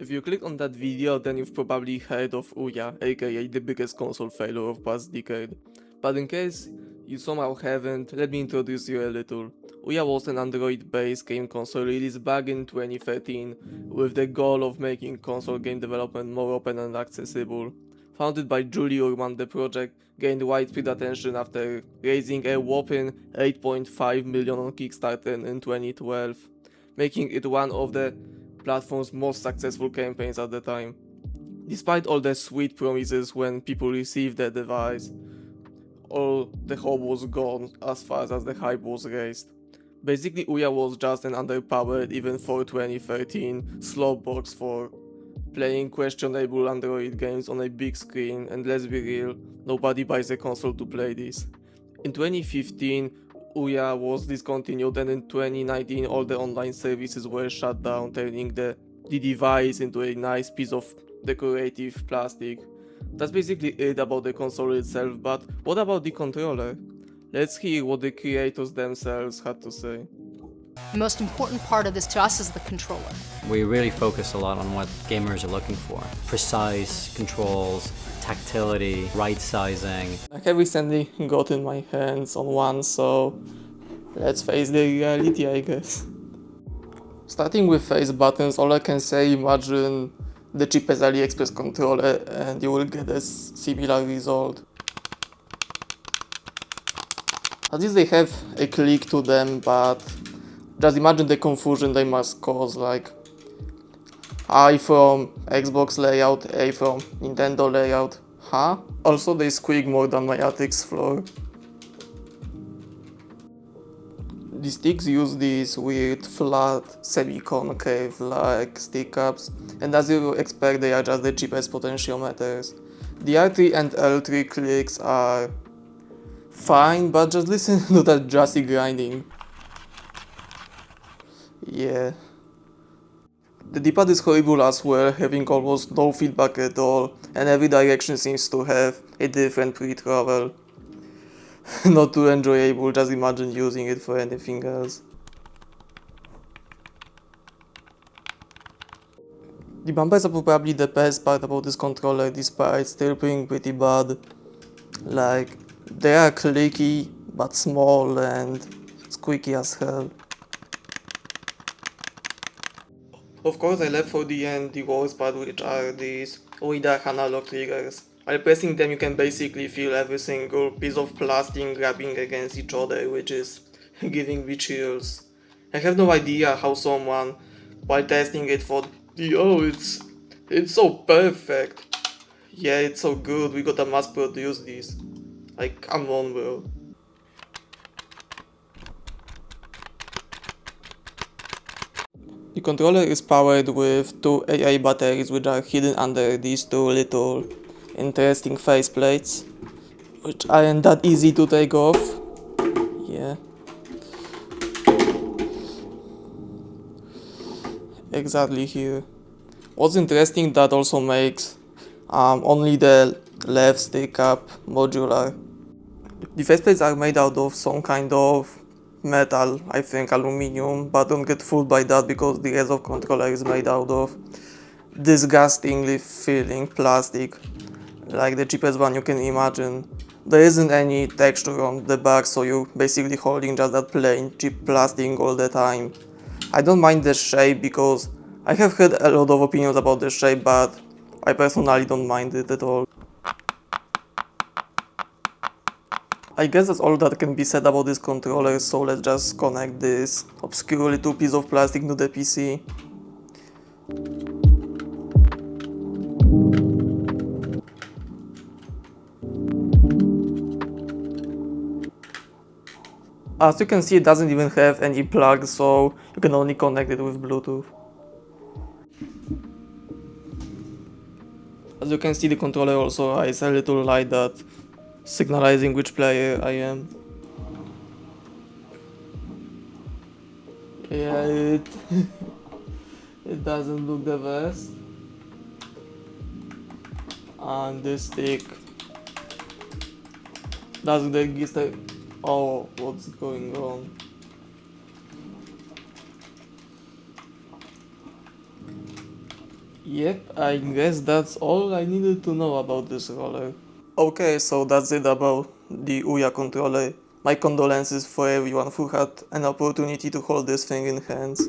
If you click on that video, then you've probably heard of Ouya, aka the biggest console failure of past decade. But in case you somehow haven't, let me introduce you a little. Ouya was an Android-based game console released back in 2013 with the goal of making console game development more open and accessible. Founded by Julie Urman, the project gained widespread attention after raising a whopping 8.5 million on Kickstarter in 2012, making it one of the platform's most successful campaigns at the time. Despite all the sweet promises when people received the device, all the hope was gone as far as the hype was raised. Basically, Ouya was just an underpowered, even for 2013, slow box for playing questionable Android games on a big screen, and let's be real, nobody buys a console to play this. In 2015, Ouya was discontinued, and in 2019 all the online services were shut down, turning the device into a nice piece of decorative plastic. That's basically it about the console itself, but what about the controller? Let's hear what the creators themselves had to say. The most important part of this to us is the controller. We really focus a lot on what gamers are looking for. Precise controls, tactility, right sizing. I have recently gotten my hands on one, so let's face the reality, I guess. Starting with face buttons, all I can say, imagine the cheapest AliExpress controller and you will get a similar result. At least they have a click to them, but just imagine the confusion they must cause, like I from Xbox layout, A from Nintendo layout, huh? Also they squeak more than my attic's floor. The sticks use these weird flat semi-concave like stick caps, and as you expect they are just the cheapest potentiometers. The R3 and L3 clicks are fine, but just listen to that jazzy grinding. Yeah. The D-pad is horrible as well, having almost no feedback at all, and every direction seems to have a different pre-travel. Not too enjoyable, just imagine using it for anything else. The bumpers are probably the best part about this controller, despite still being pretty bad. Like, they are clicky, but small and squeaky as hell. Of course, I left for the end the worst part, which are these Ouya analog triggers. While pressing them, you can basically feel every single piece of plastic grabbing against each other, which is giving me chills. I have no idea how someone, while testing it for the it's so perfect. Yeah, it's so good, we gotta mass produce this. Like, come on, bro. The controller is powered with two AA batteries which are hidden under these two little interesting faceplates, which aren't that easy to take off. Yeah. Exactly here. What's interesting, that also makes only the left stick up modular. The faceplates are made out of some kind of metal, I think aluminium, but don't get fooled by that because the rest of controller is made out of disgustingly feeling plastic, like the cheapest one you can imagine. There isn't any texture on the back, so you're basically holding just that plain cheap plastic all the time. I don't mind the shape because I have heard a lot of opinions about the shape, but I personally don't mind it at all. I guess that's all that can be said about this controller, so let's just connect this obscure little piece of plastic to the PC. As you can see, it doesn't even have any plug, so you can only connect it with Bluetooth. As you can see, the controller also has a little light that signalizing which player I am. Yeah, it doesn't look the best. And this stick doesn't register. Oh, what's going on? Yep, I guess that's all I needed to know about this roller. Okay, so that's it about the Ouya controller. My condolences for everyone who had an opportunity to hold this thing in hands.